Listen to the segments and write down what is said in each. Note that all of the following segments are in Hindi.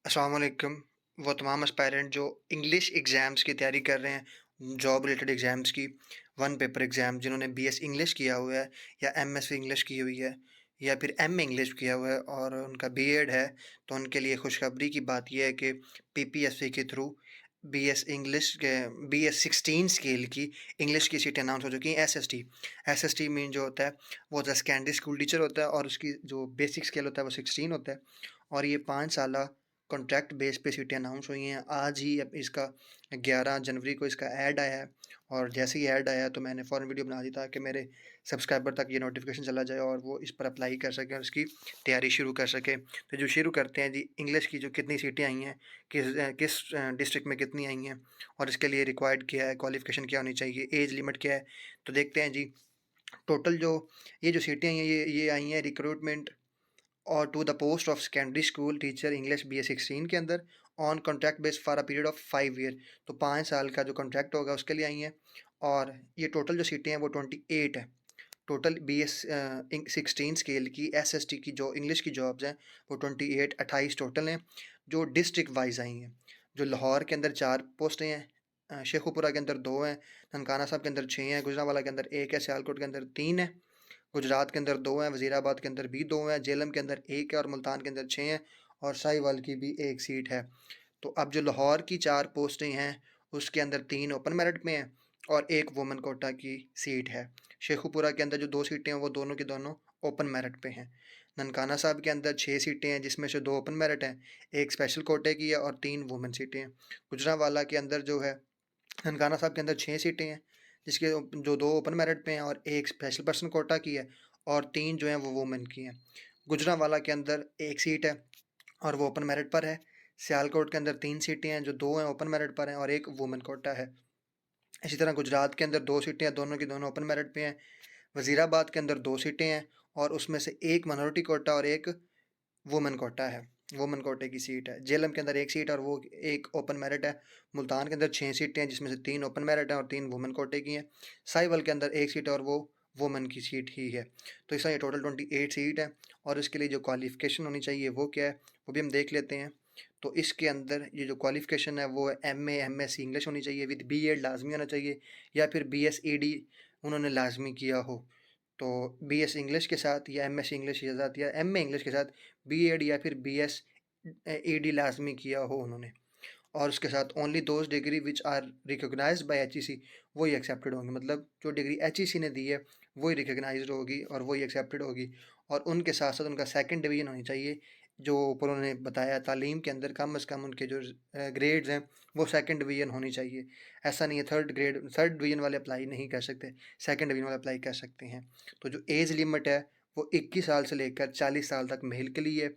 अस्सलाम वालेकुम। वो तमाम एस्पायरेंट जो इंग्लिश एग्ज़ाम्स की तैयारी कर रहे हैं, जॉब रिलेटेड एग्ज़ाम्स की, वन पेपर एग्ज़ाम जिन्होंने बीएस इंग्लिश किया हुआ है या एमएससी इंग्लिश की हुई है या फिर एमए इंग्लिश किया हुआ है और उनका बीएड है, तो उनके लिए खुशखबरी की बात ये है कि पीपीएससी के थ्रू बीएस इंग्लिश के बीएस 16 स्केल की इंग्लिश की सीटें अनाउंस हो चुकी हैं। एसएसटी एसएसटी मीन जो होता है वो होता है सेकेंडरी स्कूल टीचर होता है और उसकी जो बेसिक स्केल होता है वो 16 होता है और ये 5 साल कॉन्ट्रैक्ट बेस पे सीटें अनाउंस हुई हैं। आज ही अब इसका 11 जनवरी को इसका ऐड आया है और जैसे ही ऐड आया तो मैंने फ़ौरन वीडियो बना दी ताकि मेरे सब्सक्राइबर तक ये नोटिफिकेशन चला जाए और वो इस पर अप्लाई कर सकें और इसकी तैयारी शुरू कर सकें। तो जो शुरू करते हैं जी, इंग्लिश की जो कितनी सीटें आई हैं, किस डिस्ट्रिक्ट में कितनी आई हैं और इसके लिए रिक्वायर्ड क्या है, क्वालिफिकेशन क्या होनी चाहिए, एज लिमिट क्या है। तो देखते हैं जी, टोटल जो ये जो सीटें आई हैं ये आई हैं रिक्रूटमेंट और to the post of secondary school teacher English B A 16 के अंदर on contract basis for a period of 5 year. तो 5 साल का जो कॉन्ट्रैक्ट होगा उसके लिए आई हैं और ये टोटल जो सीटें हैं वो 28 है। टोटल बी एस 16 स्केल की एस एस टी की जो इंग्लिश की जॉब्स हैं वो 28 टोटल हैं जो डिस्ट्रिक्ट वाइज आई हैं। जो लाहौर के अंदर 4 पोस्टें हैं, शेखुपुरा के अंदर 2 हैं, ननकाना साहब के अंदर 6 हैं, गुजरांवाला के अंदर 1 है, सियालकोट के अंदर 3 है, गुजरात के अंदर 2 हैं, वज़ीराबाद के अंदर भी 2 हैं, जेहलम के अंदर 1 है और मुल्तान के अंदर 6 हैं और साहिवाल की भी 1 सीट है। तो अब जो लाहौर की 4 पोस्टें हैं, उसके अंदर 3 ओपन मेरिट में हैं और 1 वुमेन कोटा की सीट है। शेखुपुरा के अंदर जो 2 सीटें हैं, वो दोनों की दोनों ओपन मेरिट पे हैं। ननकाना साहब के अंदर 6 सीटें हैं, जिसमें से 2 ओपन मेरिट हैं, 1 स्पेशल कोटे की है और 3 वुमेन सीटें हैं। गुजरांवाला के अंदर जो है, ननकाना साहब के अंदर 6 सीटें हैं, जिसके जो 2 ओपन मेरिट पे हैं और 1 स्पेशल पर्सन कोटा की है और 3 जो हैं वो वुमेन की हैं। गुजरांवाला के अंदर 1 सीट है और वो ओपन मेरिट पर है। सियालकोट के अंदर 3 सीटें हैं, जो 2 हैं ओपन मेरिट पर हैं और 1 वुमेन कोटा है। इसी तरह गुजरात के अंदर 2 सीटें हैं, दोनों की दोनों ओपन मेरिट पे हैं। वज़ीराबाद के अंदर 2 सीटें हैं और उसमें से 1 माइनॉरिटी कोटा और 1 वुमेन कोटा है, वुमेन कोटे की सीट है। जेहलम के अंदर 1 सीट और वो 1 ओपन मेरिट है। मुल्तान के अंदर 6 सीटें हैं, जिसमें से 3 ओपन मेरिट हैं और 3 वुमेन कोटे की हैं। साहिवाल के अंदर 1 सीट है और वो वुमेन की सीट ही है। तो इस तरह ये टोटल 28 सीट है और इसके लिए जो क्वालिफ़िकेशन होनी चाहिए वो क्या है, वो भी हम देख लेते हैं। तो इसके अंदर ये जो क्वालिफ़िकेशन है वो एमए, एमएससी इंग्लिश होनी चाहिए, विद बीएड लाज़मी होना चाहिए या फिर बीएसईडी उन्होंने लाज़मी किया हो। तो बीएस इंग्लिश के साथ या एमएससी इंग्लिश के साथ या एमए इंग्लिश के साथ बीएड या फिर बीएस ईडी लाजमी किया हो उन्होंने और उसके साथ only those degree which are recognised by HEC वही एक्सेप्टेड होंगी। मतलब जो डिग्री एचईसी ने दी है वही रिकोगनाइज्ड होगी और वही एक्सेप्टेड होगी और उनके साथ साथ उनका सेकंड डिवीजन होनी चाहिए। जो ऊपर उन्होंने बताया तालीम के अंदर कम से कम उनके जो ग्रेड्स हैं वो सेकंड डिवीजन होनी चाहिए। ऐसा नहीं है थर्ड डिवीजन वाले अप्लाई नहीं कर सकते, सेकंड डिवीजन वाले अप्लाई कर सकते हैं। तो जो एज लिमिट है वो 21 साल से लेकर 40 साल तक मेल के लिए है,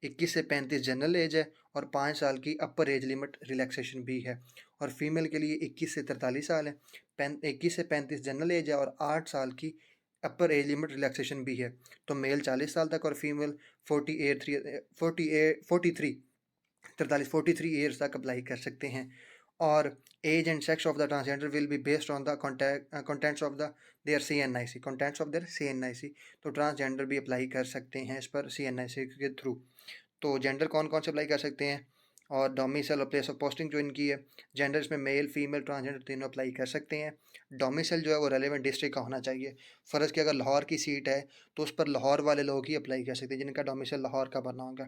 21 से 35 जनरल एज है और 5 साल की अपर एज लिमिट रिलैक्सेशन भी है और फीमेल के लिए 21 से 43 साल है, 21 से 35 जनरल एज है और 8 साल की अपर एज लिमिट रिलैक्सेशन भी है। तो मेल 40 साल तक और फीमेल 43 ईयर्स तक अप्लाई कर सकते हैं और age and sex of the transgender will be based on the contents of the their CNIC, contents of their CNIC. तो ट्रांसजेंडर भी अप्लाई कर सकते हैं इस पर सीएनआईसी के थ्रू। तो जेंडर कौन कौन से अप्लाई कर सकते हैं और डोमिसाइल और प्लेस ऑफ पोस्टिंग जो इनकी है, जेंडर इसमें मेल फीमेल ट्रांसजेंडर तीनों अप्लाई कर सकते हैं। डोमिसाइल जो है वो रेलेवेंट डिस्ट्रिक्ट का होना चाहिए। फ़र्ज़ कि अगर लाहौर की सीट है तो उस पर लाहौर वाले लोग ही अप्लाई कर सकते हैं जिनका डोमिसाइल लाहौर का बना होगा।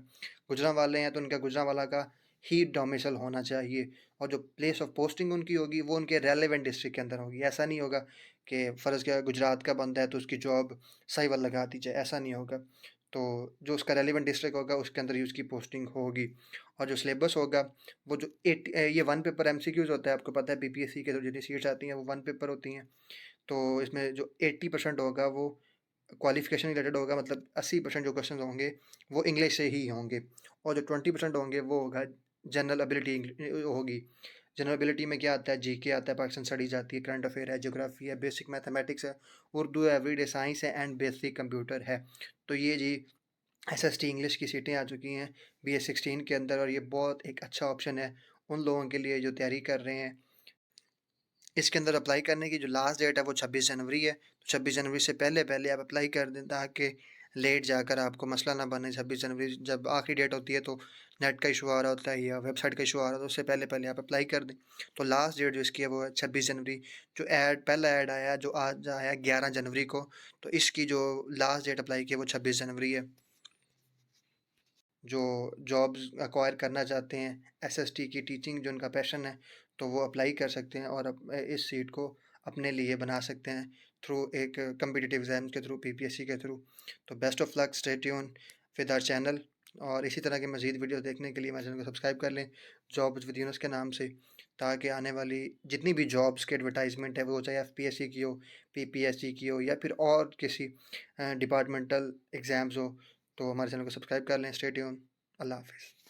गुजरांवाले हैं तो उनका गुजरांवाला का ही डोमिसाइल होना चाहिए और जो प्लेस ऑफ पोस्टिंग उनकी होगी वो उनके रेलेवेंट डिस्ट्रिक्ट के अंदर होगी। ऐसा नहीं होगा कि फ़र्ज़ किया गुजरात का बंदा है तो उसकी जॉब साहिवाल लगा दी जाए, ऐसा नहीं होगा। तो जो उसका रेलेवेंट डिस्ट्रिक्ट होगा उसके अंदर ही उसकी पोस्टिंग होगी और जो सिलेबस होगा वो जो ये वन पेपर एमसीक्यूज होता है, आपको पता है पीपीएससी के जो जितनी सीट्स आती हैं वो वन पेपर होती हैं। तो इसमें जो 80% होगा वो क्वालिफिकेशन रिलेटेड होगा, मतलब 80% जो क्वेश्चन होंगे वो इंग्लिश से ही होंगे और जो 20% होंगे वो होगा जनरल एबिलिटी होगी। जनरल एबिलिटी में क्या आता है, जीके आता है, पाकिस्तान स्टडीज़ आती है, करंट अफेयर है, ज्योग्राफी है, बेसिक मैथमेटिक्स है, उर्दू है, एवरीडे साइंस है एंड बेसिक कंप्यूटर है। तो ये जी एसएसटी इंग्लिश की सीटें आ चुकी हैं बीएस 16 के अंदर और ये बहुत एक अच्छा ऑप्शन है उन लोगों के लिए जो तैयारी कर रहे हैं। इसके अंदर अप्लाई करने की जो लास्ट डेट है वो 26 जनवरी है। तो 26 जनवरी से पहले पहले आप अप्लाई कर दें ताकि लेट जाकर आपको मसला ना बने 26 जनवरी जब आखिरी डेट होती है तो नेट का इशू आ रहा होता है या वेबसाइट का इशू आ रहा होता है, उससे पहले-पहले आप अप्लाई कर दें। तो लास्ट डेट जो इसकी है वो है 26 जनवरी। जो पहला ऐड आया जो आज आया 11 जनवरी को, तो इसकी जो लास्ट डेट अप्लाई की है वो 26 जनवरी है। जो जॉब्स एक्वायर करना चाहते हैं, एसएसटी की टीचिंग जो उनका पैशन है, तो वो अप्लाई कर सकते हैं और इस सीट को अपने लिए बना सकते हैं थ्रू एक कॉम्पिटिटिव एग्ज़ाम के थ्रू, पीपीएससी के थ्रू। तो best of luck, stay tune with our channel और इसी तरह के मज़ीद वीडियो देखने के लिए हमारे चैनल को सब्सक्राइब कर लें, जॉब्स विद यूनुस के नाम से, ताकि आने वाली जितनी भी जॉब्स की एडवर्टाइज़मेंट है, वो चाहे एफपीएससी की हो, पीपीएससी की हो या फिर और किसी डिपार्टमेंटल एग्ज़ाम्स हो, तो हमारे चैनल को सब्सक्राइब कर लें। Stay tune. अल्लाह हाफ़िज़।